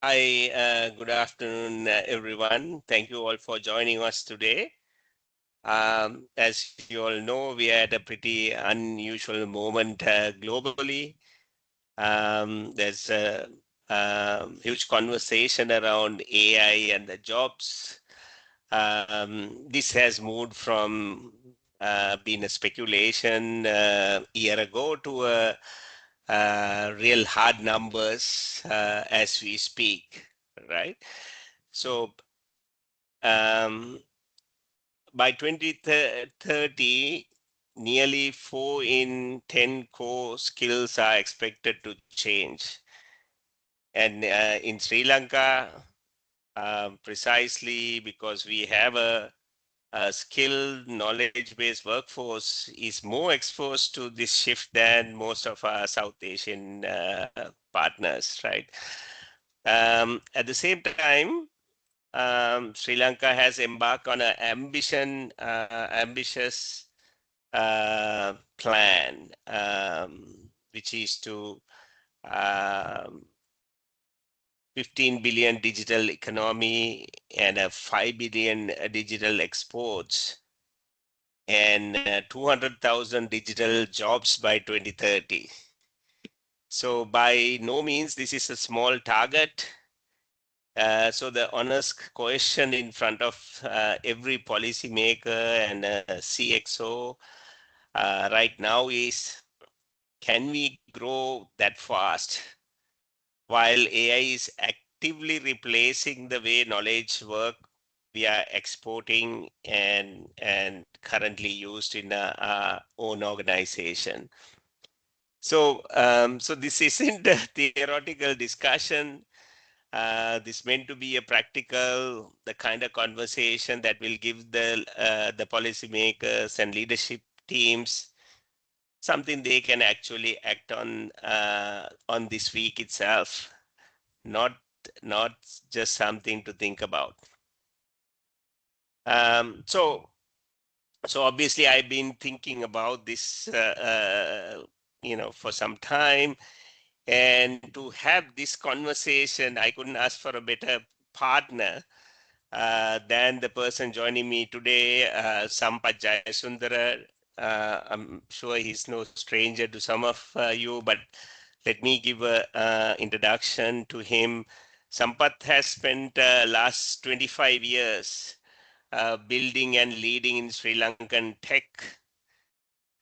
Hi, good afternoon, everyone. Thank you all for joining us today. As you all know, we had a pretty unusual moment globally. There's a huge conversation around AI and the jobs. This has moved from being a speculation a year ago to real hard numbers as we speak, right? So um, by 2030, nearly 4 in 10 core skills are expected to change. And in Sri Lanka, precisely because we have a skilled, knowledge-based workforce is more exposed to this shift than most of our South Asian partners, right? At the same time, Sri Lanka has embarked on an ambitious plan, which is to um, 15 billion digital economy and a 5 billion digital exports and 200,000 digital jobs by 2030. So by no means this is a small target. So the honest question in front of every policymaker and CXO right now is, can we grow that fast while AI is actively replacing the way knowledge work we are exporting and currently used in our own organization. So this isn't a theoretical discussion. This meant to be a practical, the kind of conversation that will give the policymakers and leadership teams something they can actually act on this week itself, not not just something to think about. So obviously I've been thinking about this, for some time. And to have this conversation, I couldn't ask for a better partner than the person joining me today, Sampath Jayasundara. I'm sure he's no stranger to some of you, but let me give a introduction to him. Sampath has spent last 25 years building and leading in Sri Lankan tech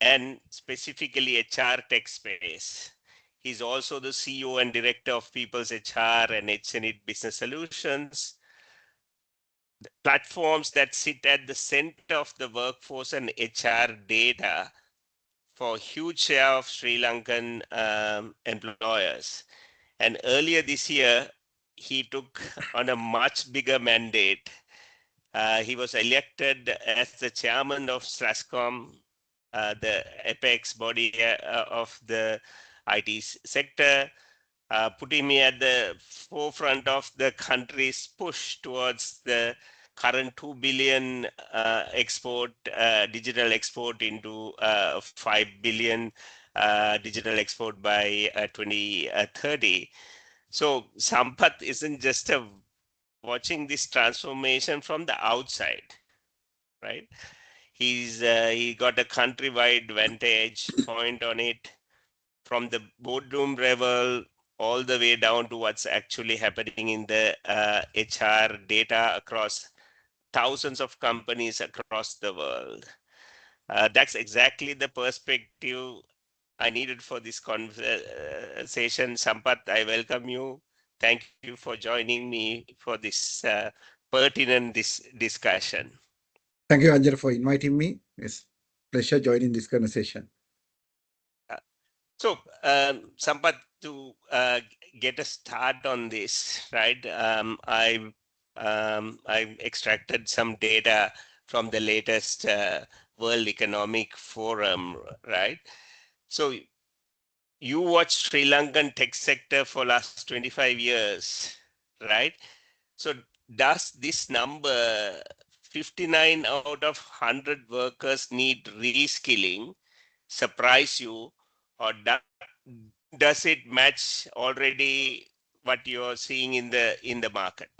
and specifically HR tech space. He's also the CEO and director of People's HR and hSenid Business Solutions, platforms that sit at the center of the workforce and HR data for a huge share of Sri Lankan employers. And earlier this year, he took on a much bigger mandate. He was elected as the chairman of SLASCOM, the apex body of the IT sector, putting me at the forefront of the country's push towards the current 2 billion digital export into 5 billion digital export by 2030. So Sampath isn't just watching this transformation from the outside, right? He got a countrywide vantage point on it, from the boardroom level all the way down to what's actually happening in the HR data across thousands of companies across the world. That's exactly the perspective I needed for this conversation. Sampath, I welcome you. Thank you for joining me for this pertinent discussion. Thank you, Anjana, for inviting me. It's a pleasure joining this conversation. So, Sampath, to get a start on this, right? I've extracted some data from the latest World Economic Forum, right? So, you watch Sri Lankan tech sector for last 25 years, right? So, does this number 59 out of 100 workers need reskilling surprise you, or does it match already what you're seeing in the market?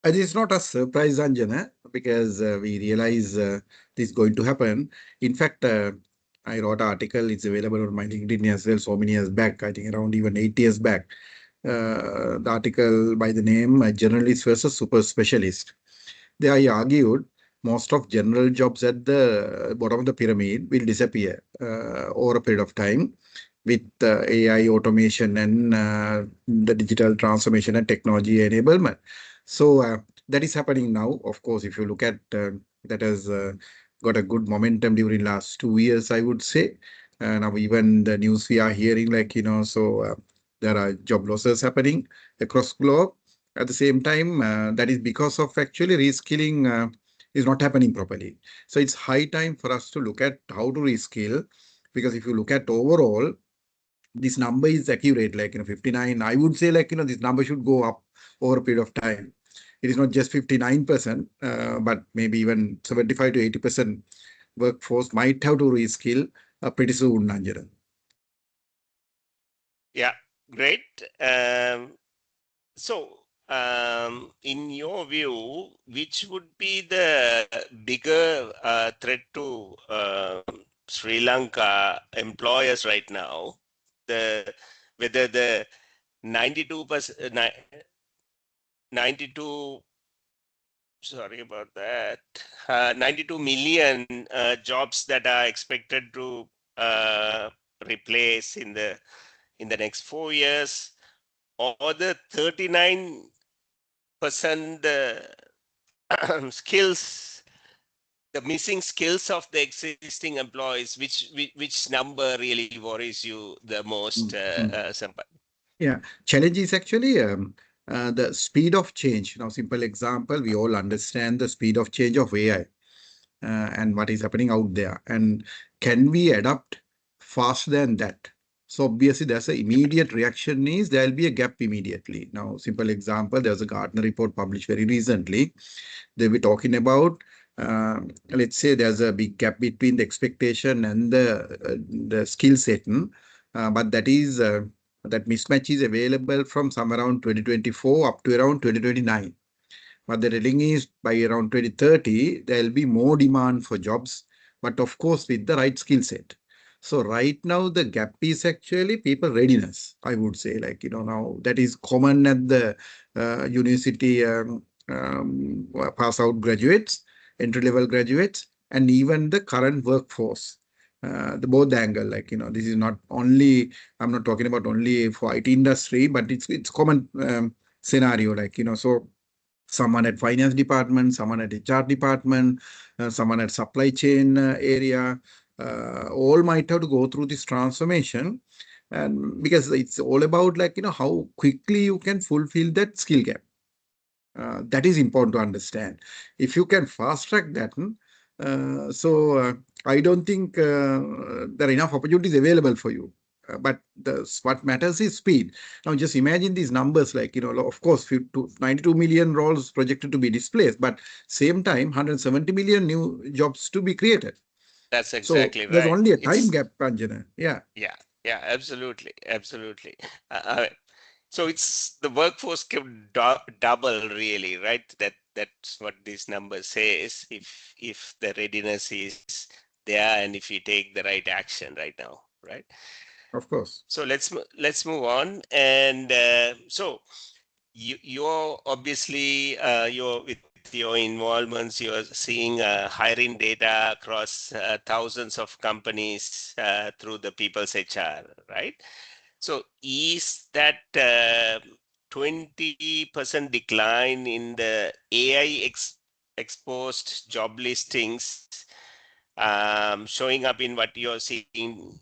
It is not a surprise, Anjana, because we realize this is going to happen. In fact, I wrote an article. It's available on my LinkedIn as well. So many years back, I think around even 8 years back. The article by the name "Generalist versus Super Specialist." There I argued most of general jobs at the bottom of the pyramid will disappear over a period of time with AI automation and the digital transformation and technology enablement. So that is happening now. Of course, if you look at that has got a good momentum during last 2 years, I would say. Now even the news we are hearing, there are job losses happening across globe. At the same time, that is because of actually reskilling is not happening properly. So it's high time for us to look at how to reskill, because if you look at overall, this number is accurate, 59. I would say this number should go up over a period of time. It is not just 59%, but maybe even 75 to 80% workforce might have to reskill pretty soon, Nanjaran. Yeah, great. So, in your view, which would be the bigger threat to Sri Lanka employers right now? The whether the 92%, 92, sorry about that, 92 million jobs that are expected to replace in the next 4 years, or the 39% skills, the missing skills of the existing employees, which number really worries you the most, Mhm. Sampath? Yeah, challenge is actually the speed of change. Now, simple example, we all understand the speed of change of AI and what is happening out there. And can we adapt faster than that? So obviously, there's an immediate reaction is there'll be a gap immediately. Now, simple example, there's a Gartner report published very recently. They were talking about, let's say there's a big gap between the expectation and the skill set, but that mismatch is available from some around 2024 up to around 2029. What they're telling is by around 2030, there'll be more demand for jobs, but of course with the right skill set. So right now the gap is actually people readiness, I would say, now that is common at the university pass out graduates, entry level graduates, and even the current workforce. The both angle, this is not only, I'm not talking about only for IT industry, but it's common scenario, so someone at finance department, someone at HR department, someone at supply chain area, all might have to go through this transformation. And because it's all about how quickly you can fulfill that skill gap. That is important to understand. If you can fast track that, I don't think there are enough opportunities available for you. But what matters is speed. Now, just imagine these numbers, of course, 92 million roles projected to be displaced, but same time, 170 million new jobs to be created. That's So exactly there's right. only a time It's gap, Anjana. Yeah, Yeah, yeah, absolutely, absolutely. So it's the workforce can double really, right? That's what this number says. If the readiness is there and if you take the right action right now, right? of course. So let's move on. And so you're obviously you're with your involvements, you're seeing hiring data across thousands of companies through the people's HR, right? So is that 20% decline in the AI exposed job listings showing up in what you're seeing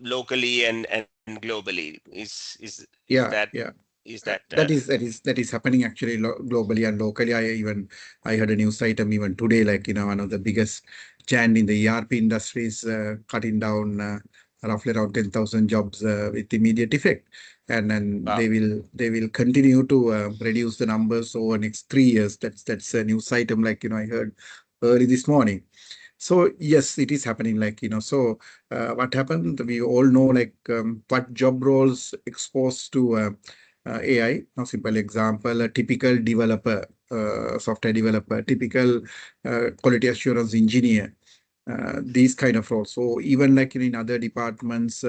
locally and globally? Is that Yeah, yeah. is that That is happening actually globally and locally. I heard a news item even today, one of the biggest giant in the ERP industry is cutting down roughly around 10,000 jobs with immediate effect, and then wow? they will continue to reduce the numbers over next 3 years. That's a news item I heard early this morning. So yes, it is happening. What happened? We all know what job roles exposed to AI. Now, simple example: a typical developer, software developer, typical quality assurance engineer. These kind of roles. So even like in other departments,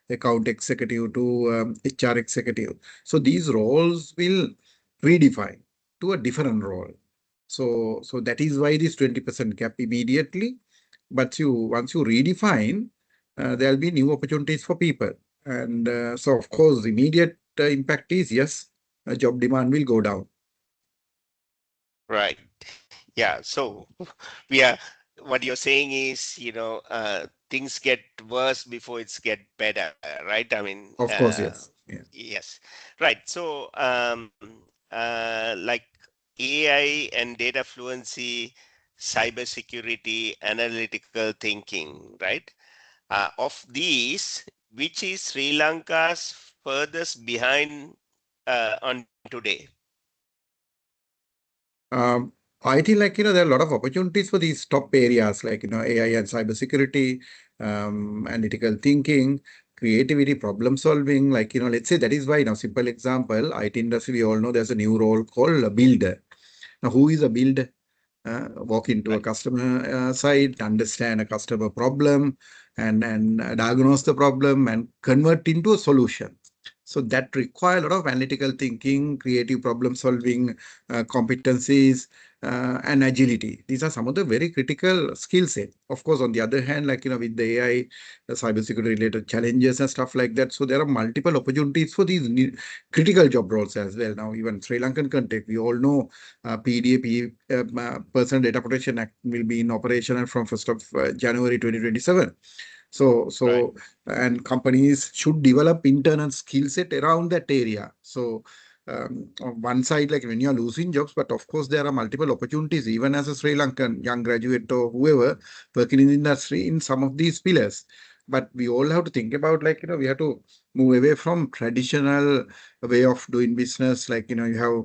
account executive to HR executive. So these roles will redefine to a different role. So that is why this 20% gap immediately. But once you redefine, there'll be new opportunities for people. And so of course, immediate impact is yes, job demand will go down. Right. Yeah. So we are, what you're saying is, things get worse before it's get better, right? I mean, Of course, yes. Yeah. yes. Right. So, like AI and data fluency, cybersecurity, analytical thinking, right? Of these, which is Sri Lanka's furthest behind on today? Um, I think there are a lot of opportunities for these top areas AI and cybersecurity, analytical thinking, creativity, problem solving. Let's say that is why now simple example, IT industry, we all know there's a new role called a builder. Now, who is a builder? Walk into a Right. customer site, understand a customer problem, and diagnose the problem and convert into a solution. So that require a lot of analytical thinking, creative problem solving, competencies, and agility. These are some of the very critical skill set. Of course, on the other hand, with the AI, cybersecurity related challenges and stuff like that. So there are multiple opportunities for these critical job roles as well. Now, even Sri Lankan context, we all know PDA, Personal Data Protection Act will be in operation from 1st of January 2027. Right. And companies should develop internal skill set around that area. So, on one side, like when you're losing jobs, but of course, there are multiple opportunities, even as a Sri Lankan young graduate or whoever working in the industry in some of these pillars. But we all have to think about, we have to move away from traditional way of doing business. You have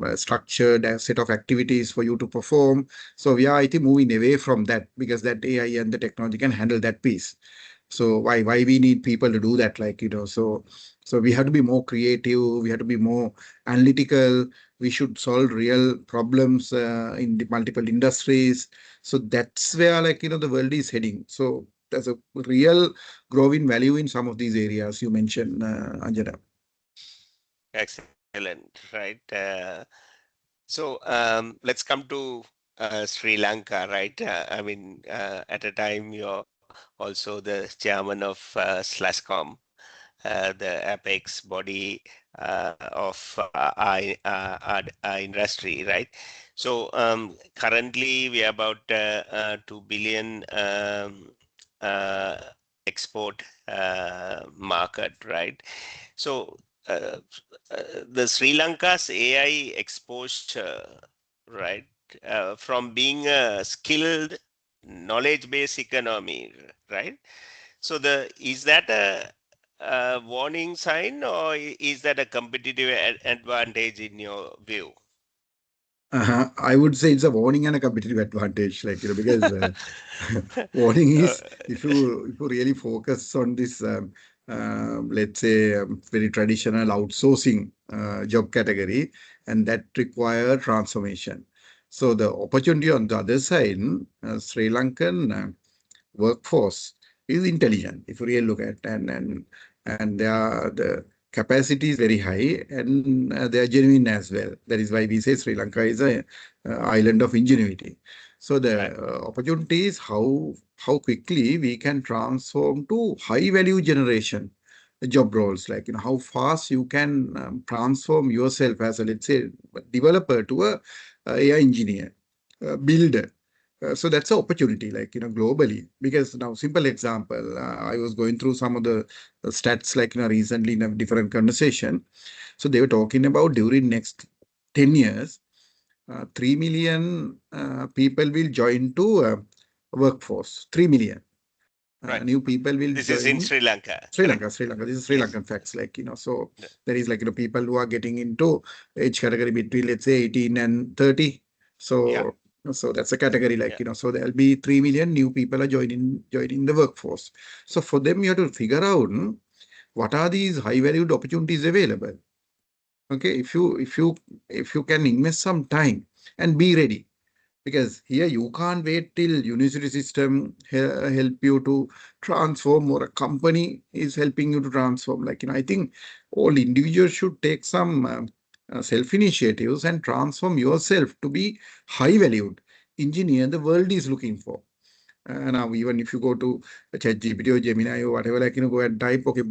a structured set of activities for you to perform. So we are, I think, moving away from that because that AI and the technology can handle that piece. So why we need people to do that? So we have to be more creative. We have to be more analytical. We should solve real problems in the multiple industries. So that's where the world is heading. So there's a real growing value in some of these areas you mentioned, Anjana. Excellent. Right. Let's come to Sri Lanka, right? I mean, at a time you're also the chairman of Slascom, the apex body of our industry, right? So currently we are about 2 billion uh, export market, right? So uh, the Sri Lanka's AI exposure, right, from being a skilled knowledge-based economy, right? So the is that a warning sign or is that a competitive advantage in your view? I would say it's a warning and a competitive advantage, because warning Uh, is if you really focus on this, let's say, very traditional outsourcing job category, and that require transformation. So the opportunity on the other side, Sri Lankan workforce is intelligent if you really look at and the capacity is very high and they are genuine as well. That is why we say Sri Lanka is a island of ingenuity. So the right. opportunity is how quickly we can transform to high value generation job roles, how fast you can transform yourself as a, let's say, developer to a AI engineer, builder. So that's an opportunity, globally. Because now, simple example, I was going through some of the stats, recently in a different conversation. So they were talking about during next 10 years, 3 million people will join to workforce. 3 million Right. new people will This is in join Sri Lanka, Sri correct? Lanka, Sri Lanka. This is Sri Yes. Lankan facts, so The- there is people who are getting into age category between, let's say, 18 and 30. Yeah. So So that's a category Yeah. so there'll be 3 million new people are joining the workforce. So for them, you have to figure out what are these high valued opportunities available. Okay, if you can invest some time and be ready, because here you can't wait till university system help you to transform, or a company is helping you to transform. I think all individuals should take some self initiatives and transform yourself to be high valued engineer the world is looking for. Now, even if you go to ChatGPT or Gemini or whatever, go and type, okay,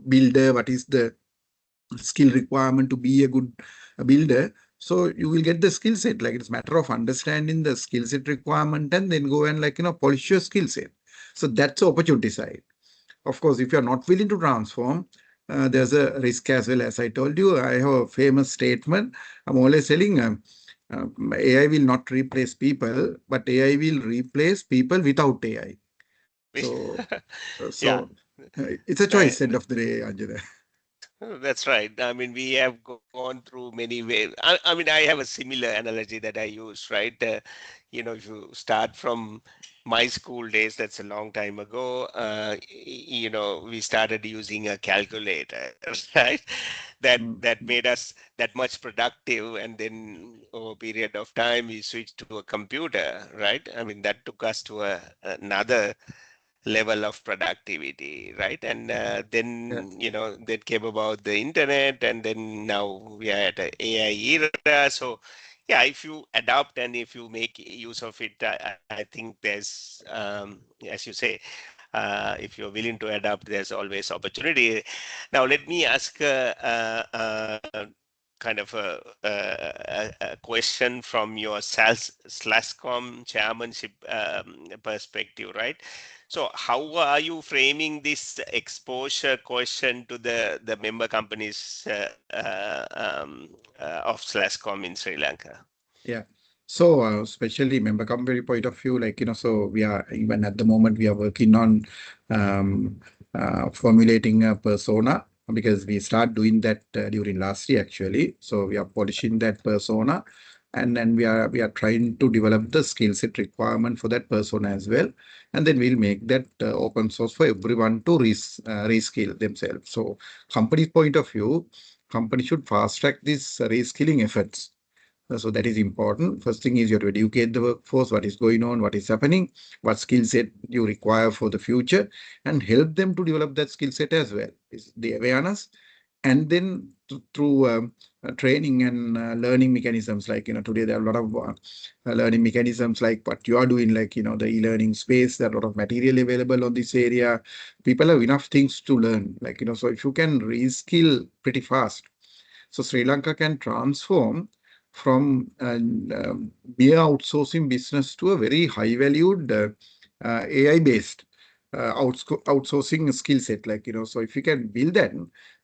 builder, what is the skill requirement to be a good builder? So you will get the skill set. It's a matter of understanding the skill set requirement and then go and polish your skill set. So that's the opportunity side. Of course, if you're not willing to transform, there's a risk as well. As I told you, I have a famous statement. I'm always telling AI will not replace people, but AI will replace people without AI. So, Yeah. it's a Uh, choice end of the day, Anjana. That's right. I mean, we have gone through many ways. I mean, I have a similar analogy that I use, right? If you start from my school days, that's a long time ago. We started using a calculator, right? That made us that much productive, and then over a period of time, we switched to a computer, right? I mean, that took us to another level of productivity, right? And Yeah. then then came about the internet, and then now we are at a AI era. So yeah, if you adopt and if you make use of it, I think there's, as you say, if you're willing to adapt, there's always opportunity. Now let me ask kind of a question from your SLASCOM chairmanship perspective, right? So how are you framing this exposure question to the member companies of SLASCOM in Sri Lanka? Yeah. So, especially member company point of view, so we are even at the moment we are working on um, formulating a persona, because we start doing that during last year actually. So we are polishing that persona, and then we are trying to develop the skill set requirement for that persona as well, and then we'll make that open source for everyone to reskill themselves. So, company's point of view, company should fast track these reskilling efforts. So that is important. First thing is you have to educate the workforce, what is going on, what is happening, what skill set you require for the future, and help them to develop that skill set as well. Is the awareness, and then through training and learning mechanisms. Today there are a lot of learning mechanisms like what you are doing, the e-learning space. There are a lot of material available on this area. People have enough things to learn. So if you can reskill pretty fast, so Sri Lanka can transform from mere outsourcing business to a very high valued AI based outsourcing skill set. So if you can build that,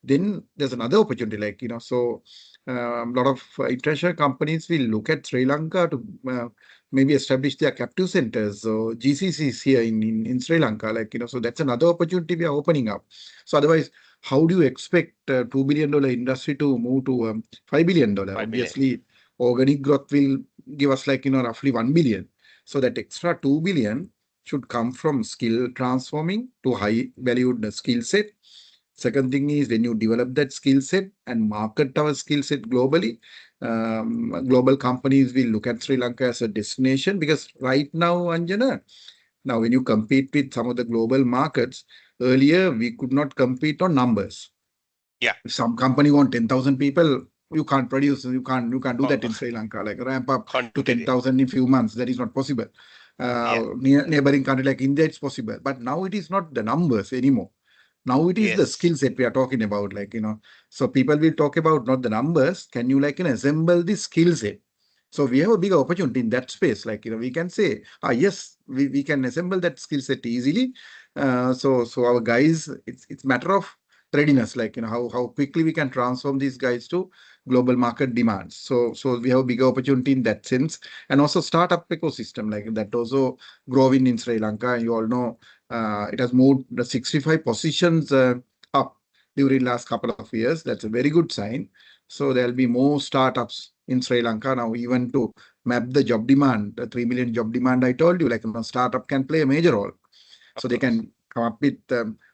then there's another opportunity. So a lot of international companies will look at Sri Lanka to maybe establish their captive centers. So GCCs here in Sri Lanka, so that's another opportunity we are opening up. So otherwise, how do you expect a $2 billion industry to move to $5 billion? 5 billion. Obviously, organic growth will give us roughly 1 billion. So that extra 2 billion should come from skill transforming to high valued skill set. Second thing is when you develop that skill set and market our skill set globally, global companies will look at Sri Lanka as a destination, because right now, Anjana, now when you compete with some of the global markets, earlier we could not compete on numbers. Yeah. If some company want 10,000 people, you can't produce, you can't do that Co- in Sri Lanka, ramp up to Quantity. 10,000 in few months. That is not possible. Yeah. Neighboring country like India, it's possible. But now it is not the numbers anymore. Now it is the Yes. skill set we are talking about. So people will talk about not the numbers. Can you assemble the skill set? So we have a big opportunity in that space. We can say, yes, we can assemble that skill set easily. So our guys, it's matter of readiness, how quickly we can transform these guys to global market demands. So we have a bigger opportunity in that sense, and also startup ecosystem like that also growing in Sri Lanka. You all know it has moved the 65 positions up during last couple of years. That's a very good sign. So there'll be more startups in Sri Lanka now, even to map the job demand, the 3 million job demand I told you, like startup can play a major role. So Of they course. can come up with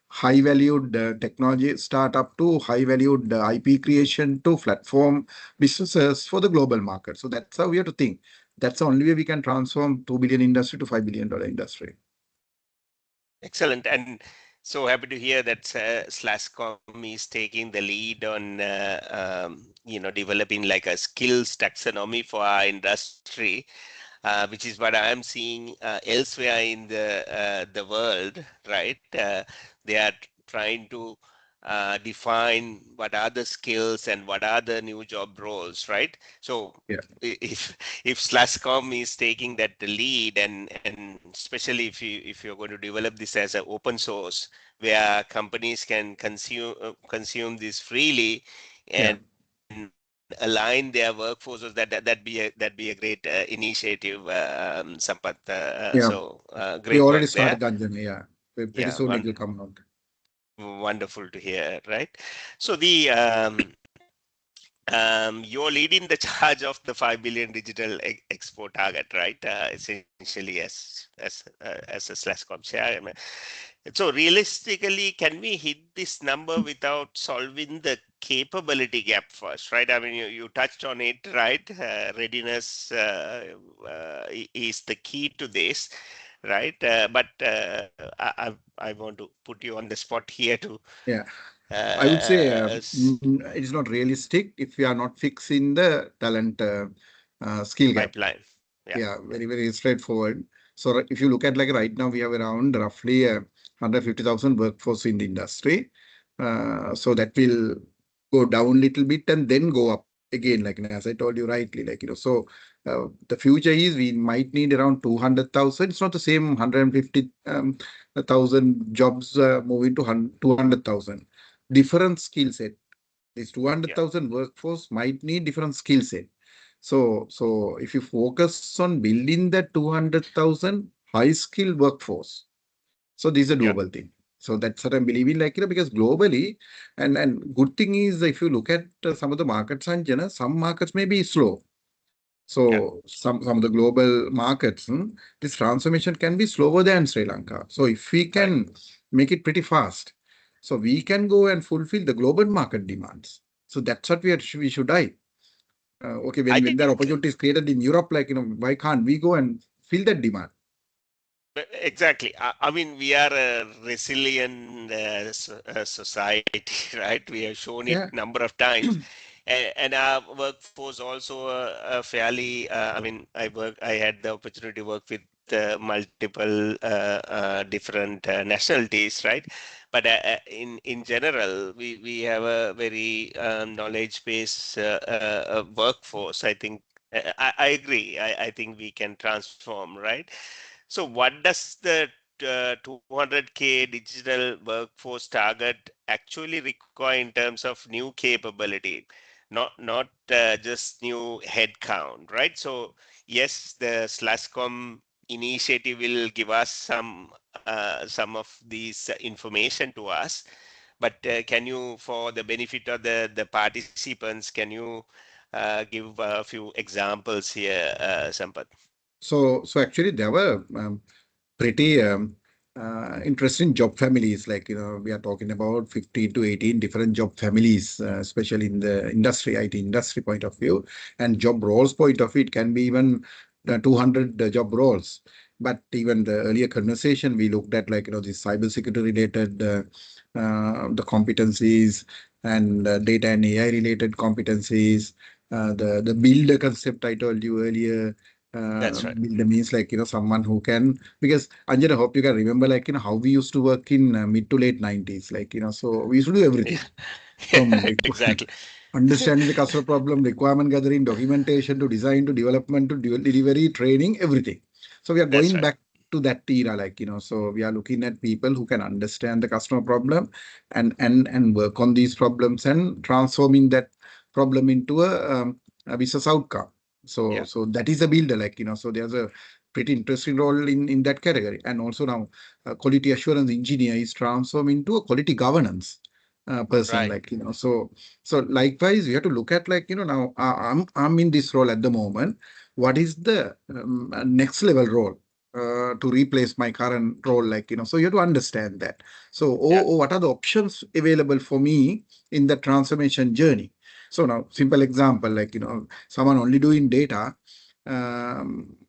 high valued technology startup to high valued IP creation to platform businesses for the global market. So that's how we have to think. That's the only way we can transform 2 billion industry to $5 billion industry. Excellent. And so happy to hear that Slascom is taking the lead on, developing like a skills taxonomy for our industry, which is what I am seeing elsewhere in the world, right? They are trying to define what are the skills and what are the new job roles, right? So Yeah, if Slascom is taking that the lead, and especially if you're going to develop this as an open source where companies can consume this freely yeah, and align their workforces, that'd be a great initiative, Sampath. yeah. Great We work already there. started, Anjana. Yeah, pretty Yeah, soon it will come out. wonderful to hear, right? So you're leading the charge of the 5 billion digital export target, right? Essentially, as a Slascom share. So realistically, can we hit this number without solving the capability gap first, right? I mean, you touched on it, right? Readiness is the key to this, right? But I want to put you on the spot here to Yeah. I would say uh, it is not realistic if we are not fixing the talent skill gap. pipeline. Yeah, Yeah, yeah, very, very straightforward. So if you look at like right now, we have around roughly 150,000 workforce in the industry. So that will go down a little bit and then go up again, like as I told you rightly, like, so the future is we might need around 200,000. It's not the same 150,000 jobs moving to 200,000. Different skill set. This yeah, 200,000 workforce might need different skill set. So if you focus on building that 200,000 high skill workforce, so this is a yeah, doable thing. So that's what I'm believing, like, because globally, and good thing is if you look at some of the markets, and some markets may be slow. yeah. So some of the global markets, this transformation can be slower than Sri Lanka. So if we Correct. can make it pretty fast, so we can go and fulfill the global market demands. So that's what we should die. Okay, I when that think opportunity is created in Europe, like, why can't we go and fill that demand? exactly. I mean, we are a resilient society, right? We have shown it Yeah, number of times, and our workforce also fairly. I mean, I had the opportunity to work with multiple different nationalities, right? But in general, we have a very knowledge based workforce. I think I agree. I think we can transform, right? So what does the 200K digital workforce target actually require in terms of new capability? Not just new headcount, right? So yes, the Slascom initiative will give us some of these information to us, but can you, for the benefit of the participants, can you give a few examples here, Sampath? so actually there were pretty interesting job families. Like, we are talking about 15 to 18 different job families, especially in the industry, IT industry point of view, and job roles point of view. It can be even 200 job roles. But even the earlier conversation, we looked at like, the cybersecurity related, the competencies and data and AI related competencies, the builder concept I told you earlier. That's right. Builder means like, someone who can, because Anjana, I hope you can remember, like, how we used to work in mid to late 90s, like, so we used to do everything from Exactly. understanding the customer problem, requirement gathering, documentation to design to development to delivery, training, everything. So we are That's going right. back to that era, like, so we are looking at people who can understand the customer problem and work on these problems and transforming that problem into a business outcome. So Yeah. so that is a builder, like, so there's a pretty interesting role in that category. And also now quality assurance engineer is transformed into a quality governance. person, Right. like, so likewise, you have to look at, like, now I'm in this role at the moment. What is the next level role to replace my current role? Like, so you have to understand that. So, Yeah. what are the options available for me in the transformation journey? So now, simple example, like, someone only doing data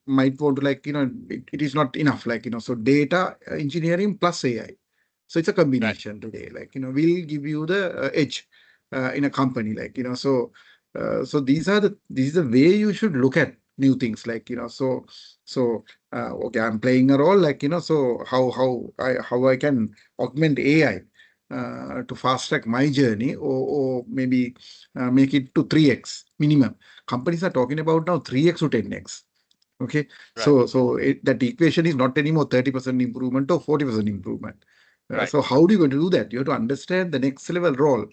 might want to, like, it is not enough, like, so data engineering plus AI. So it's a Right. combination today. Like, we'll give you the edge in a company. Like, so these are the way you should look at new things. Like, okay, I'm playing a role. Like, so how I can augment AI to fast track my journey, or maybe make it to 3x minimum. Companies are talking about now 3x to 10x. Okay, Right. that equation is not anymore 30% improvement or 40% improvement. Right. So how do you going to do that? You have to understand the next level role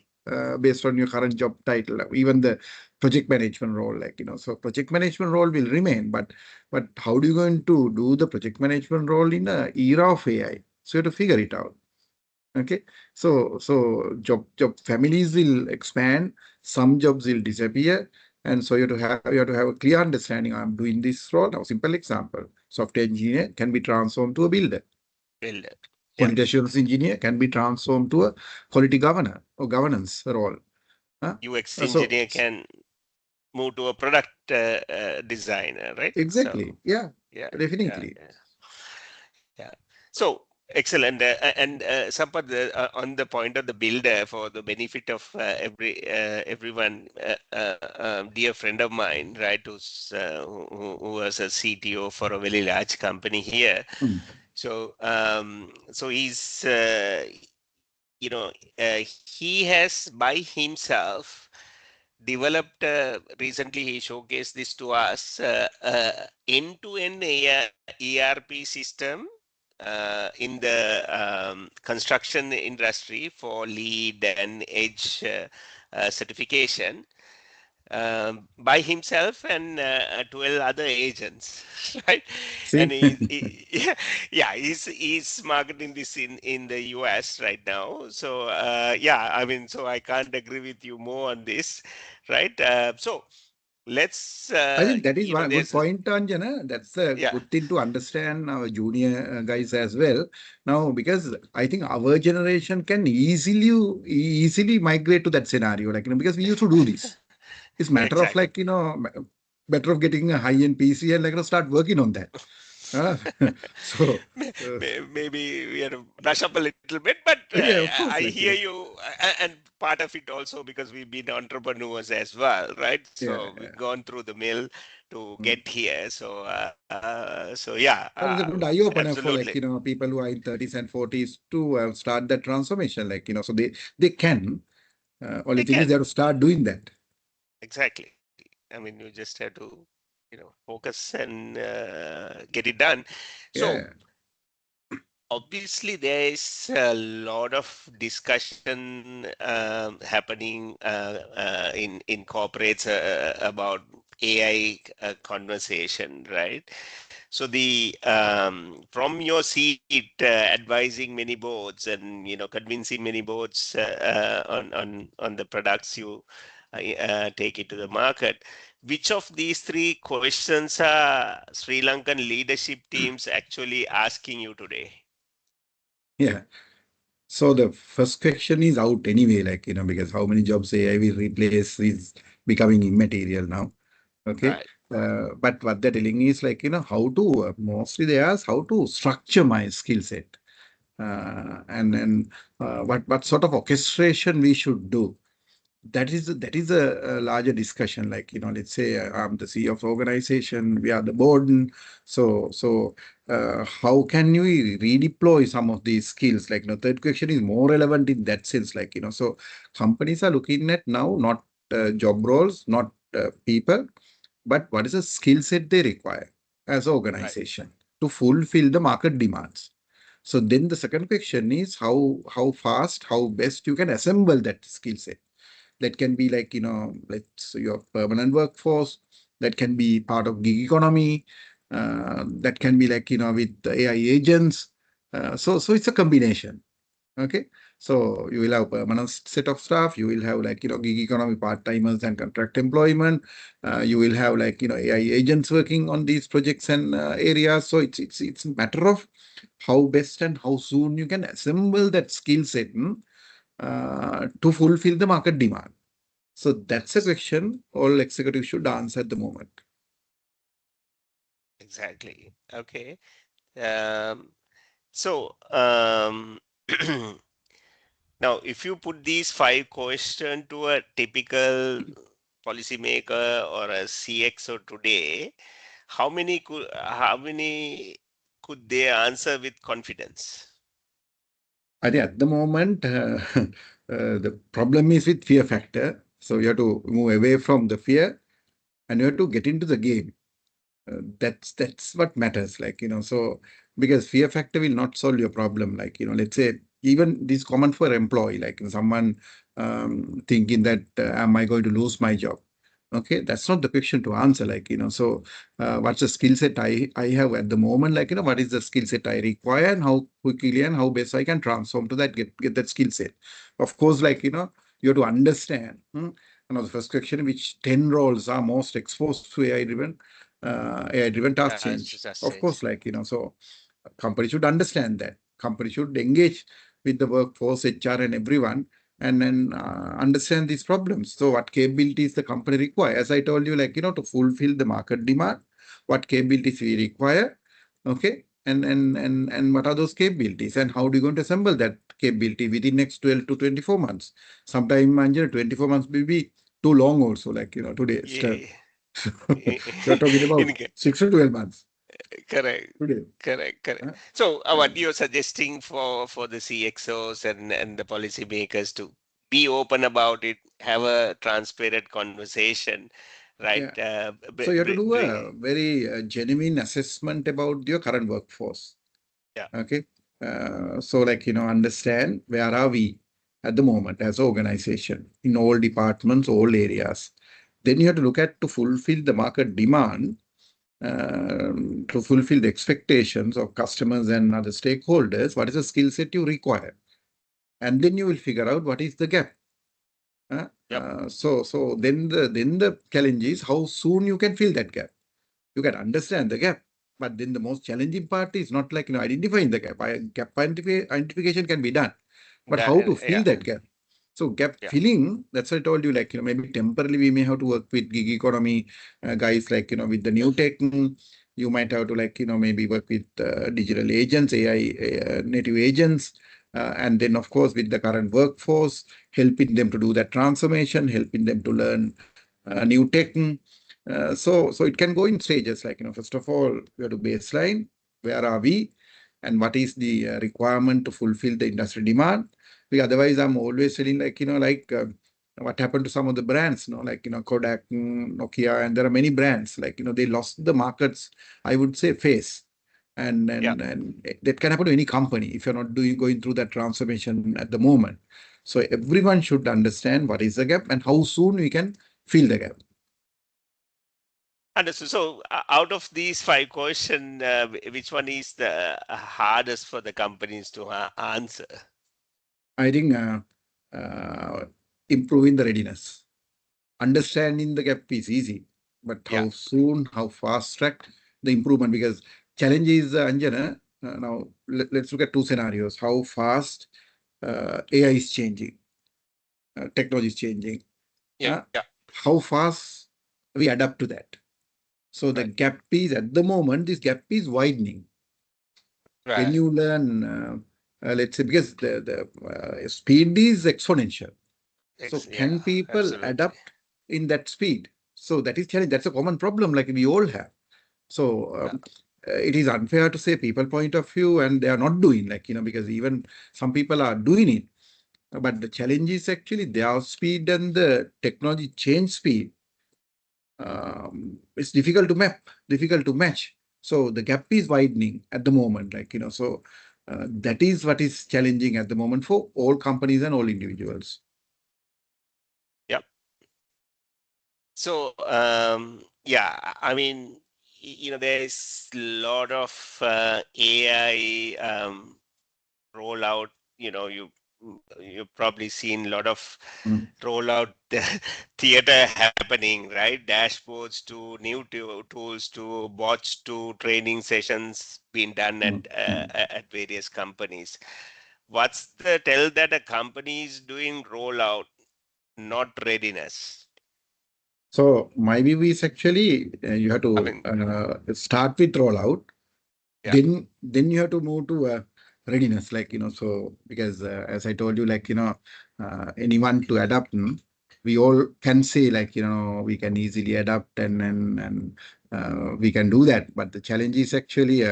based on your current job title, even the project management role. Like, so project management role will remain, but how do you going to do the project management role in the era of AI? So you have to figure it out. Okay, so job families will expand, some jobs will disappear, and so you have to have a clear understanding. I'm doing this role now. Simple example: software engineer can be transformed to a builder. Build it. Yeah. Quality assurance engineer can be transformed to a quality governor or governance role. Huh? UX So engineer can move to a product designer, right? exactly, So yeah, yeah, yeah, definitely. yeah, yeah. So excellent. And Sampath, on the point of the builder, for the benefit of everyone, dear friend of mine, right, who was a CTO for a very large company here. Mm. So he's you know he has by himself developed, recently he showcased this to us, end-to-end ERP system in the construction industry for lead and edge certification, by himself and 12 other agents, right? And See, yeah, he's marketing this in the US right now. So yeah, I mean, so I can't agree with you more on this, right? So let's I think that is one good there's point, Anjana. That's a yeah, good thing to understand our junior guys as well. Now, because I think our generation can easily migrate to that scenario, like, because we used to do this. It's matter of, exactly. like, better of getting a high-end PC and, like, start working on that. Uh, so, uh, Maybe we have to brush up a little bit, but yeah, of I course, like, hear you, and part of it also because we've been entrepreneurs as well, right? yeah, So we've yeah. gone through the mill to Mm. get here. So yeah, That is a good eye opener for, absolutely. like, people who are in 30s and 40s to start that transformation. Like, so they can. Only They thing is they can, have to start doing that. exactly. I mean, you just have to, focus and get it done. So Yeah. obviously, there is a lot of discussion happening in corporates about AI conversation, right? So the from your seat, advising many boards and convincing many boards on the products you take it to the market. Which of these three questions are Sri Lankan leadership teams actually asking you today? Yeah. So the first question is out anyway, like, because how many jobs AI will replace is becoming immaterial now. Okay. Right. But what they're telling is, like, how to, mostly they ask how to structure my skill set. And what sort of orchestration we should do. That is a larger discussion. Like, let's say I'm the CEO of the organization, we are the board, and how can we redeploy some of these skills? Like, third question is more relevant in that sense. Like, so companies are looking at now not job roles, not people, but what is the skill set they require as an Right. organization to fulfill the market demands. So then the second question is how fast, how best you can assemble that skill set. That can be, like, let's say your permanent workforce, that can be part of gig economy, that can be, like, with the AI agents. So it's a combination. Okay. So you will have permanent set of staff. You will have like gig economy part timers and contract employment. You will have like AI agents working on these projects and areas. So it's a matter of how best and how soon you can assemble that skill set to fulfill the market demand. So that's a question all executives should answer at the moment. Exactly. Okay. Um, so now, if you put these five questions to a typical policymaker or a CXO today, how many could they answer with confidence? I think at the moment, the problem is with fear factor. So you have to move away from the fear and you have to get into the game. That's what matters. So because fear factor will not solve your problem. Let's say even this common for employee, someone thinking that am I going to lose my job? Okay, that's not the question to answer. So what's the skill set I have at the moment? What is the skill set I require and how quickly and how best I can transform to that get that skill set. Of course, you have to understand. The first question, which 10 roles are most exposed to AI driven task change. Just Of change. course, so company should understand that. Company should engage with the workforce, HR, and everyone, and then understand these problems. So, what capabilities the company require? As I told you, to fulfill the market demand, what capabilities we require, okay, and what are those capabilities, and how do you going to assemble that capability within next 12 to 24 months? Sometime, 24 months will be too long also, today. Yeah. You're talking about In, 6 to 12 months correct. today. Correct. Huh? So, Uh, what you're suggesting for the CXOs and the policymakers to be open about it, have a transparent conversation, right? yeah. So you have to do a very genuine assessment about your current workforce. Yeah, Okay. So understand where are we at the moment as an organization in all departments, all areas. Then you have to look at to fulfill the market demand, to fulfill the expectations of customers and other stakeholders. What is the skill set you require? And then you will figure out what is the gap. yep, So then the challenge is how soon you can fill that gap. You can understand the gap, but then the most challenging part is not identifying the gap. Gap identification can be done, but how to fill yeah, that gap? So gap yeah, filling, that's what I told you. Maybe temporarily we may have to work with gig economy guys, with the new tech. You might have to maybe work with digital agents, AI native agents, and then of course with the current workforce, helping them to do that transformation, helping them to learn new tech. So it can go in stages. First of all, we have to baseline. Where are we, and what is the requirement to fulfill the industry demand? Because otherwise, I'm always telling what happened to some of the brands, Kodak, Nokia, and there are many brands. They lost the markets. I would say face. And, yeah. and and that can happen to any company if you're not going through that transformation at the moment. So everyone should understand what is the gap and how soon we can fill the gap. Understood. So, out of these five questions, which one is the hardest for the companies to answer? I think uh, improving the readiness. Understanding the gap is easy, but Yeah, how soon, how fast track the improvement? Because challenge is, Anjana, now let's look at two scenarios. How fast AI is changing, technology is changing. yeah, uh, how fast we adapt to that. So the right, gap is at the moment, this gap is widening. When right. you learn, let's say, because the speed is exponential. So Yeah, can people absolutely. adapt in that speed? So that is challenge. That's a common problem like we all have. So Yeah, it is unfair to say people point of view and they are not doing because even some people are doing it. But the challenge is actually their speed and the technology change speed. It's difficult to map, difficult to match. So the gap is widening at the moment. So that is what is challenging at the moment for all companies and all individuals. yeah. So, yeah, I mean, there's a lot of AI rollout. You you've probably seen a lot of mm, rollout theater happening, right? Dashboards to new tools to bots to training sessions being done mm, mm. at various companies. What's the tell that a company is doing rollout, not readiness? So my view is actually you have I to mean, start with rollout. yeah, Then you have to move to readiness, like so because as I told you, like anyone to adapt, we all can say, like we can easily adapt and we can do that. But the challenge is actually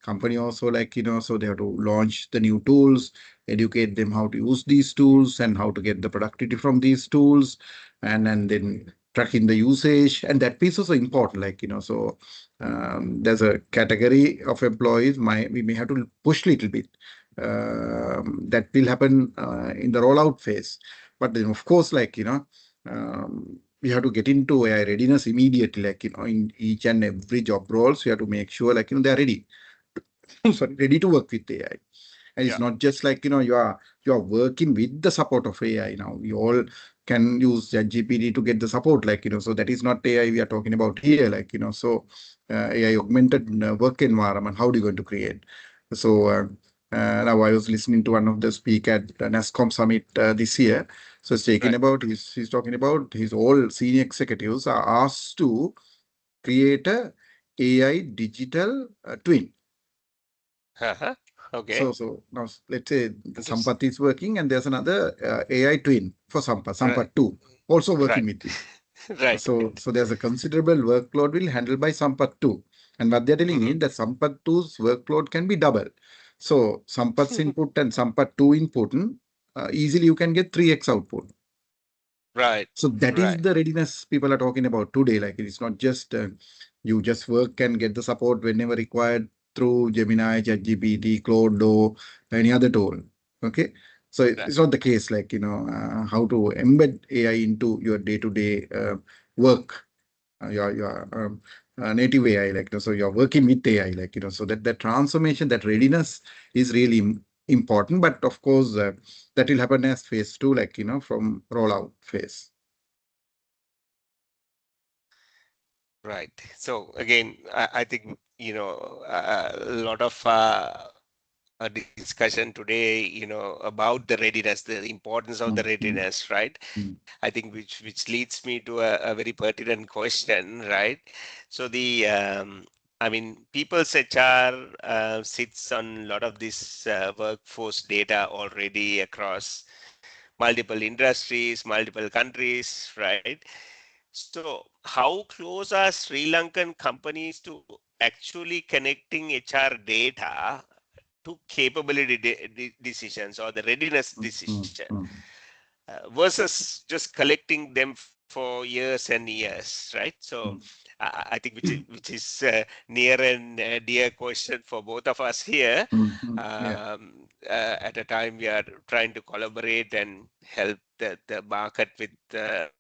company also, like so they have to launch the new tools, educate them how to use these tools and how to get the productivity from these tools, and then tracking the usage, and that piece also important, like so there's a category of employees we may have to push a little bit. That will happen in the rollout phase. But then, of course, like, we have to get into AI readiness immediately, like, in each and every job roles, we have to make sure, like, they're ready. Sorry, ready to work with AI. And it's yeah, not just like, you are working with the support of AI now. You all can use ChatGPT to get the support, like, so that is not AI we are talking about here, like, so AI augmented work environment, how do you going to create? So now I was listening to one of the speak at NASCOM summit this year. So it's taking right. about, he's talking about his all senior executives are asked to create a AI digital twin. Uh-huh. Okay. So now let's say the Interesting. Sampath is working and there's another AI twin for Sampath, Right. Sampath 2, also working Right. with him. Right. So there's a considerable workload will handled by Sampath 2. And what they're telling Hmm. is that Sampath 2's workload can be double. So Sampath's input and Sampath 2 input, easily you can get 3x output. Right. So that is Right. the readiness people are talking about today. Like it's not just you just work and get the support whenever required through Gemini, ChatGPT, Claude, or any other tool. Okay, so Right. it's not the case. Like how to embed AI into your day-to-day work, your native AI. Like so, you're working with AI. Like so that transformation, that readiness is really important. But of course, that will happen as phase two, like from rollout phase. Right. So again, I think, a lot of a discussion today, about the readiness, the importance of the Mm, mm, readiness, right? mm, I think which leads me to a very pertinent question, right? So I mean, people's HR sits on a lot of this workforce data already across multiple industries, multiple countries, right? So, how close are Sri Lankan companies to actually connecting HR data to capability decisions or the readiness mm, mm, decision mm, versus just collecting them for years and years, right? So, mm, I think which is near and dear question for both of us here. Yeah. At a time we are trying to collaborate and help the market with the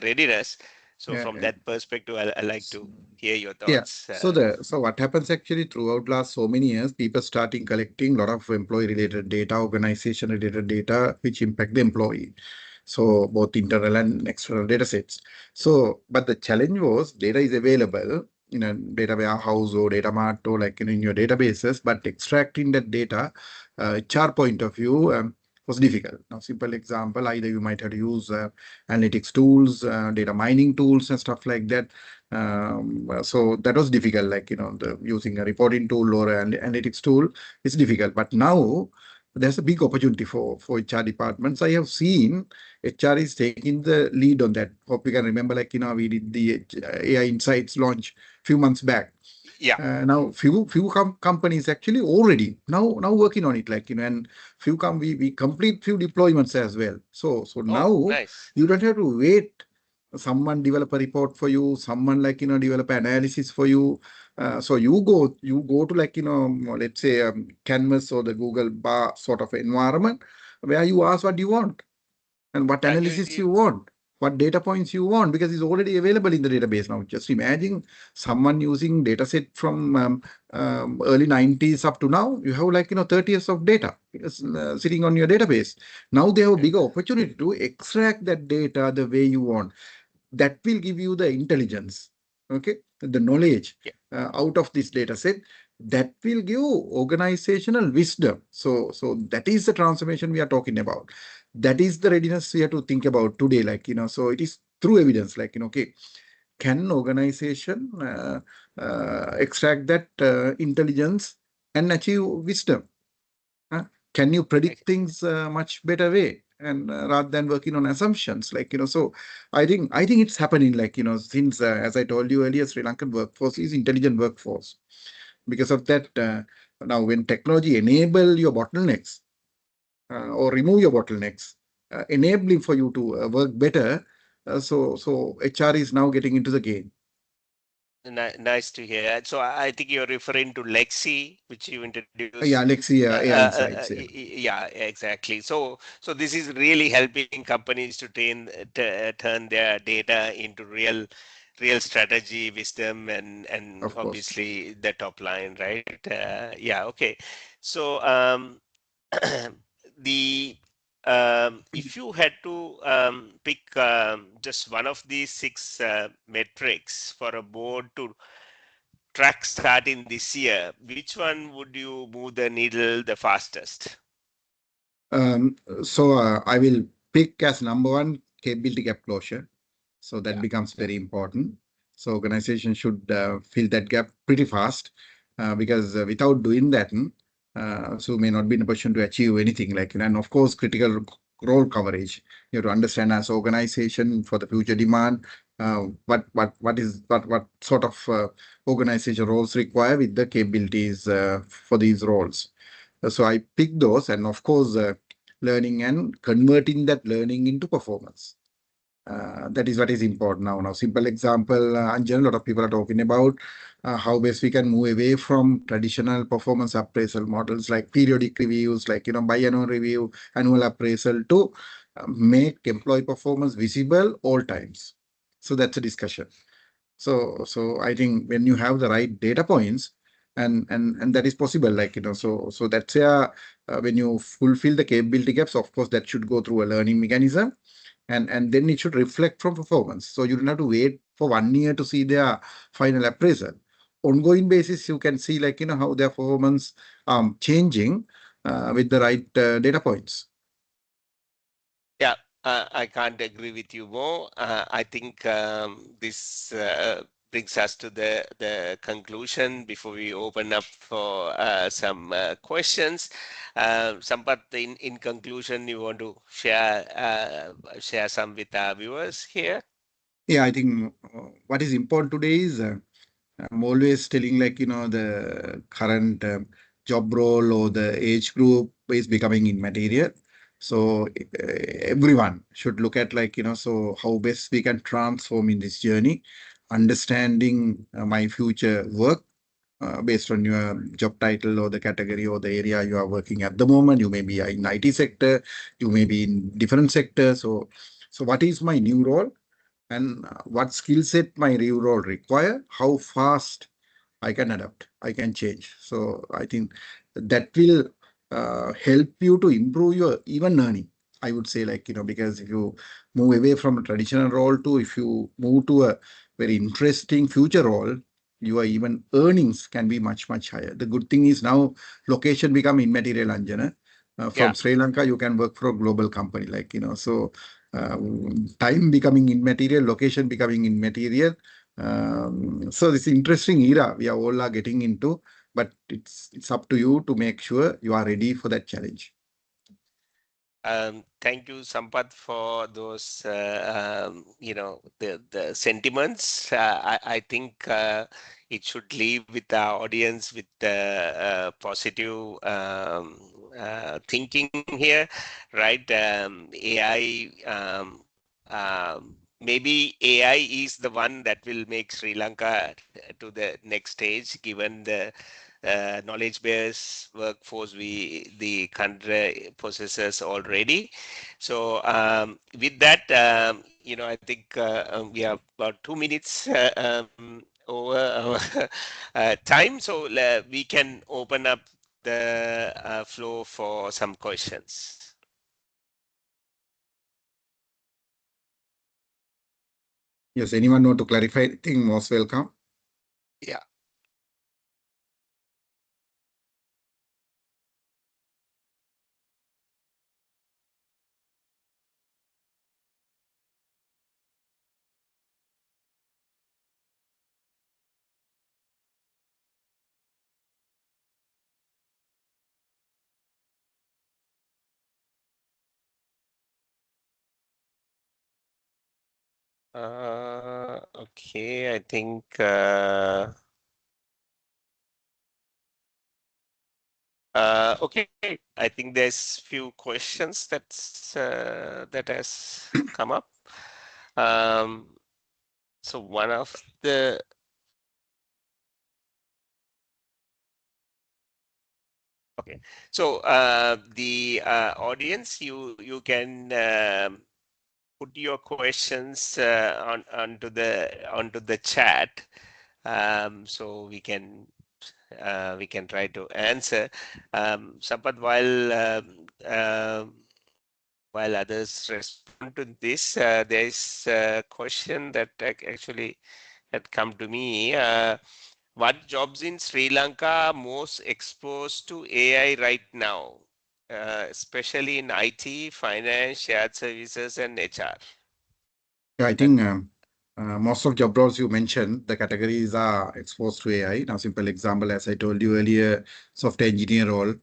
readiness. So, from Yeah. that perspective, I like to hear your Yeah. thoughts. So what happens actually throughout last so many years, people starting collecting a lot of employee related data, organization related data, which impact the employee. So both internal and external data sets. So, but the challenge was data is available in a data warehouse or data mart or like in your databases, but extracting that data, HR point of view, was difficult. Now, simple example, either you might have to use analytics tools, data mining tools and stuff like that. So that was difficult, like, using a reporting tool or an analytics tool is difficult. But now there's a big opportunity for HR departments. I have seen HR is taking the lead on that. Hope you can remember, like, we did the AI Insights launch few months back. Yeah. Now few companies actually already now working on it, like and we complete few deployments as well. So Oh, now nice. you don't have to wait someone develop a report for you, someone like develop analysis for you. So you go to, like let's say Canvas or the Google bar sort of environment where you ask what you want and what Right. analysis you want. what data points you want because it's already available in the database now. Just imagine someone using data set from early 90s up to now. You have like 30 years of data sitting on your database. Now they have a bigger opportunity to extract that data the way you want. That will give you the intelligence, okay, the knowledge Yeah. out of this data set. That will give organizational wisdom. So that is the transformation we are talking about. That is the readiness we have to think about today, so it is through evidence, okay, can organization extract that intelligence and achieve wisdom? Huh? Can you predict things much better way and rather than working on assumptions? So I think it's happening. Since as I told you earlier, Sri Lankan workforce is intelligent workforce. Because of that, now when technology enable your bottlenecks or remove your bottlenecks, enabling for you to work better. So HR is now getting into the game. Nice to hear. So I think you're referring to Lexi, which you introduced. Yeah, Alexia, AI insights. Yeah, Yeah, exactly. So this is really helping companies to turn their data into real strategy, wisdom, and of course. obviously the top line, right? Yeah, okay. So the if you had to pick just one of these six metrics for a board to track starting this year, which one would you move the needle the fastest? So I will pick as number one capability gap closure. So that Yeah. becomes very important. So organization should fill that gap pretty fast because without doing that, so may not be in a position to achieve anything. And of course, critical role coverage. You have to understand as organization for the future demand. What sort of organization roles require with the capabilities for these roles. So I pick those, and of course, learning and converting that learning into performance. That is what is important now. Now, simple example, Anjana, a lot of people are talking about how best we can move away from traditional performance appraisal models like periodic reviews, biannual review, annual appraisal to make employee performance visible all times. So that's a discussion. So I think when you have the right data points, and that is possible, so that's when you fulfill the capability gaps, of course, that should go through a learning mechanism, and then it should reflect from performance. So you don't have to wait for 1 year to see their final appraisal. Ongoing basis, you can see how their performance changing with the right data points. Yeah, I can't agree with you more. I think this brings us to the conclusion before we open up for some questions. Sampath, in conclusion, you want to share some with our viewers here? Yeah, I think what is important today is I'm always telling the current job role or the age group is becoming immaterial. So everyone should look at so how best we can transform in this journey, understanding my future work based on your job title or the category or the area you are working at the moment. You may be in IT sector, you may be in different sectors. So what is my new role? And what skill set my new role require, how fast I can adapt, I can change. So I think that will help you to improve your even earning. I would say because if you move away from a traditional role to if you move to a very interesting future role, your even earnings can be much, much higher. The good thing is now location become immaterial, Anjana. Yeah. From Sri Lanka, you can work for a global company, so time becoming immaterial, location becoming immaterial. So this interesting era we are all are getting into, but it's up to you to make sure you are ready for that challenge. Thank you, Sampath, for those the sentiments. I think it should leave with our audience with positive thinking here, right? AI, maybe AI is the one that will make Sri Lanka to the next stage, given the knowledge base workforce the country possesses already. So with that, I think we have about 2 minutes over our time, so we can open up the floor for some questions. Yes, anyone want to clarify anything, most welcome. Yeah. Okay, I think okay. I think there's few questions that has come up. Um, so one of the okay. So the audience, you can put your questions onto the chat, so we can try to answer. Sampath, while others respond to this, there is a question that actually had come to me. What jobs in Sri Lanka are most exposed to AI right now, especially in IT, finance, shared services, and HR? Yeah, I That, think most of job roles you mentioned, the categories are exposed to AI. Now, simple example, as I told you earlier, software engineer role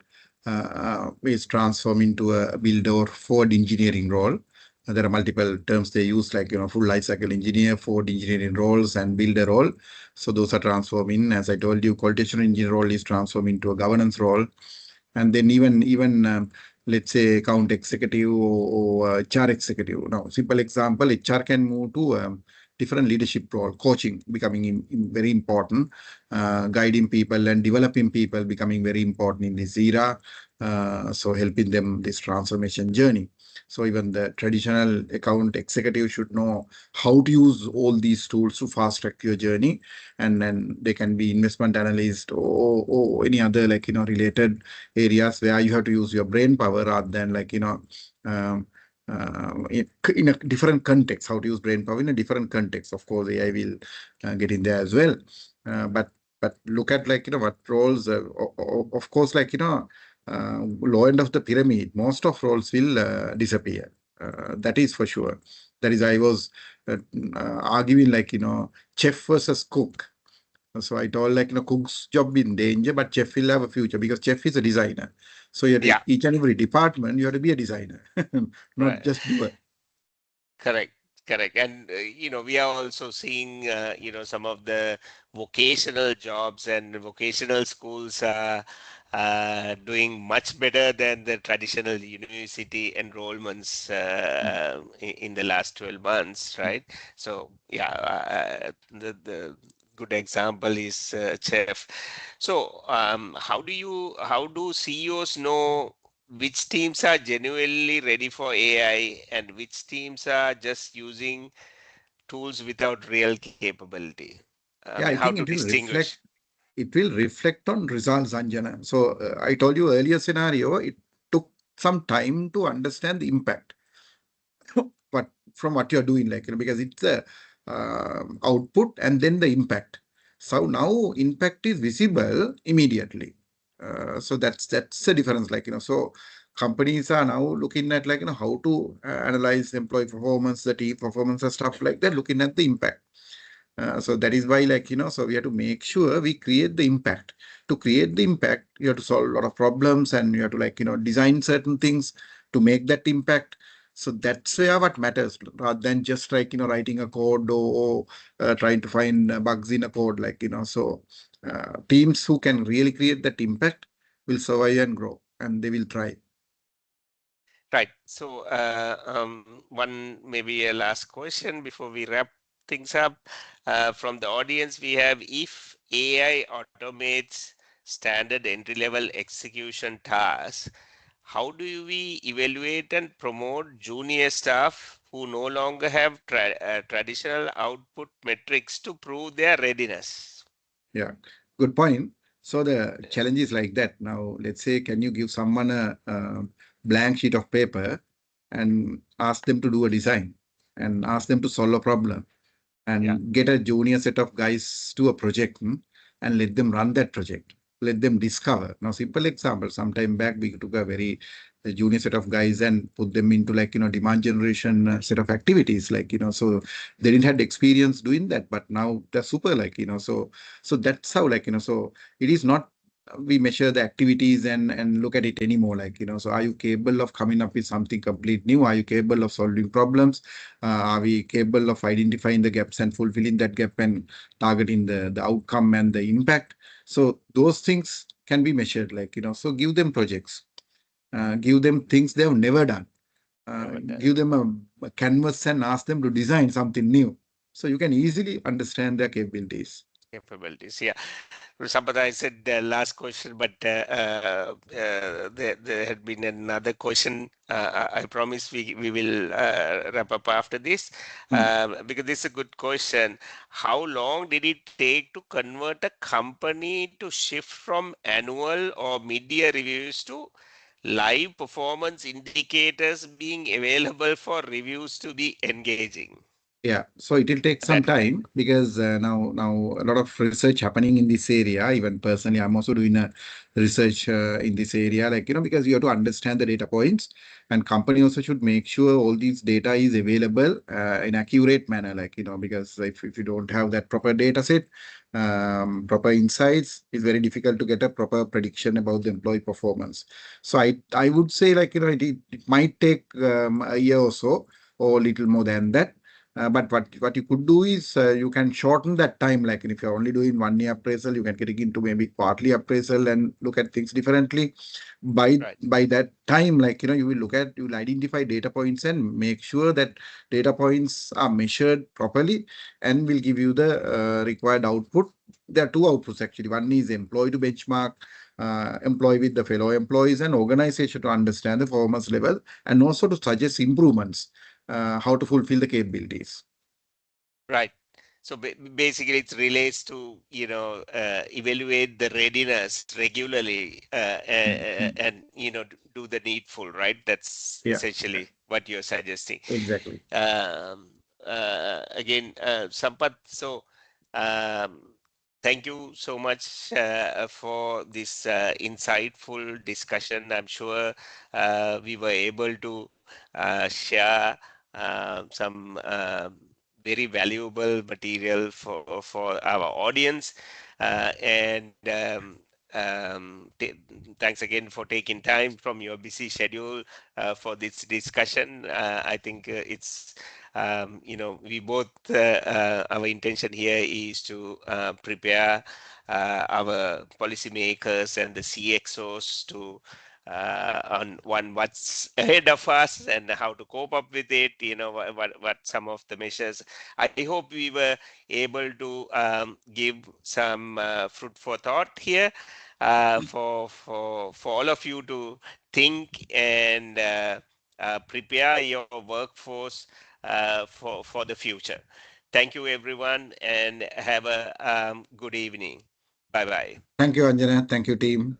is transformed into a build or forward engineering role. There are multiple terms they use, like full lifecycle engineer, forward engineering roles, and builder role. So those are transforming. As I told you, quality assurance engineer role is transformed into a governance role, and then even let's say account executive or HR executive. Now, simple example, HR can move to different leadership role, coaching becoming very important, guiding people and developing people becoming very important in this era. So helping them this transformation journey. So even the traditional account executive should know how to use all these tools to fast track your journey, and then they can be investment analyst or any other related areas where you have to use your brain power rather than um, in a different context, how to use brain power in a different context. Of course, AI will get in there as well. But look at what roles, of course, low end of the pyramid, most of roles will disappear. That is for sure. That is, I was arguing chef versus cook. So I told cook's job in danger, but chef will have a future because chef is a designer. So you have yeah, each and every department, you have to be a designer, not right. just doer. Correct, correct. And we are also seeing some of the vocational jobs and vocational schools are doing much better than the traditional university enrollments in the last 12 months, right? So yeah, the good example is chef. So how do CEOs know which teams are genuinely ready for AI and which teams are just using tools without real capability? I Yeah, mean, I how think to it will reflect. distinguish? It will reflect on results, Anjana. So I told you earlier scenario, it took some time to understand the impact. But from what you're doing, because it's the output and then the impact. So now impact is visible immediately. So that's the difference. So companies are now looking at how to analyze employee performance, the team performance, and stuff like that, looking at the impact. So that is why, so we have to make sure we create the impact. To create the impact, you have to solve a lot of problems, and you have to design certain things to make that impact. So that's where what matters, rather than just writing a code or trying to find bugs in a code, so teams who can really create that impact will survive and grow, and they will thrive. Right. So, one maybe a last question before we wrap things up. From the audience, we have if AI automates standard entry-level execution tasks, how do we evaluate and promote junior staff who no longer have traditional output metrics to prove their readiness? Yeah, good point. So the challenge is like that. Now, let's say, can you give someone a blank sheet of paper and ask them to do a design and ask them to solve a problem Yeah, and get a junior set of guys to a project, and let them run that project. Let them discover. Now, simple example, sometime back, we took a very junior set of guys and put them into like, demand generation set of activities, like, so they didn't have the experience doing that, but now they're super like, so that's how like, so it is not we measure the activities and look at it anymore, like, so are you capable of coming up with something complete new? Are you capable of solving problems? Are we capable of identifying the gaps and fulfilling that gap and targeting the outcome and the impact? So those things can be measured, like, so give them projects, give them things they have never done, never done. give them a canvas and ask them to design something new. So you can easily understand their capabilities. Capabilities. Yeah. Sampath, I said last question, but there had been another question. I promise we will wrap up after this Hmm. because this is a good question. How long did it take to convert a company to shift from annual or mid-year reviews to live performance indicators being available for reviews to be engaging? Yeah, so it will take some That time. time because now a lot of research happening in this area. Even personally, I'm also doing a research in this area, like, because you have to understand the data points, and company also should make sure all these data is available in accurate manner, like, because if you don't have that proper data set, proper insights, it's very difficult to get a proper prediction about the employee performance. So I would say, like, it might take a year or so, or a little more than that. But what you could do is you can shorten that time. Like if you're only doing 1 year appraisal, you can get into maybe quarterly appraisal and look at things differently. Right. By that time, like, you will identify data points and make sure that data points are measured properly and will give you the required output. There are two outputs actually. One is employee to benchmark, employee with the fellow employees, and organization to understand the performance level and also to suggest improvements, how to fulfill the capabilities. Right. So basically, it relates to, evaluate the readiness regularly Mhm. and, do the needful, right? That's Yeah, essentially what you're suggesting. exactly. Um, Again, Sampath, so um, thank you so much for this insightful discussion. I'm sure we were able to share some very valuable material for our audience. And thanks again for taking time from your busy schedule for this discussion. I think it's we both our intention here is to prepare our policymakers and the CXOs to on one what's ahead of us and how to cope up with it. What some of the measures. I hope we were able to give some fruit for thought here for all of you to think and prepare your workforce for the future. Thank you, everyone, and have a good evening. Bye bye. Thank you, Anjana. Thank you, team.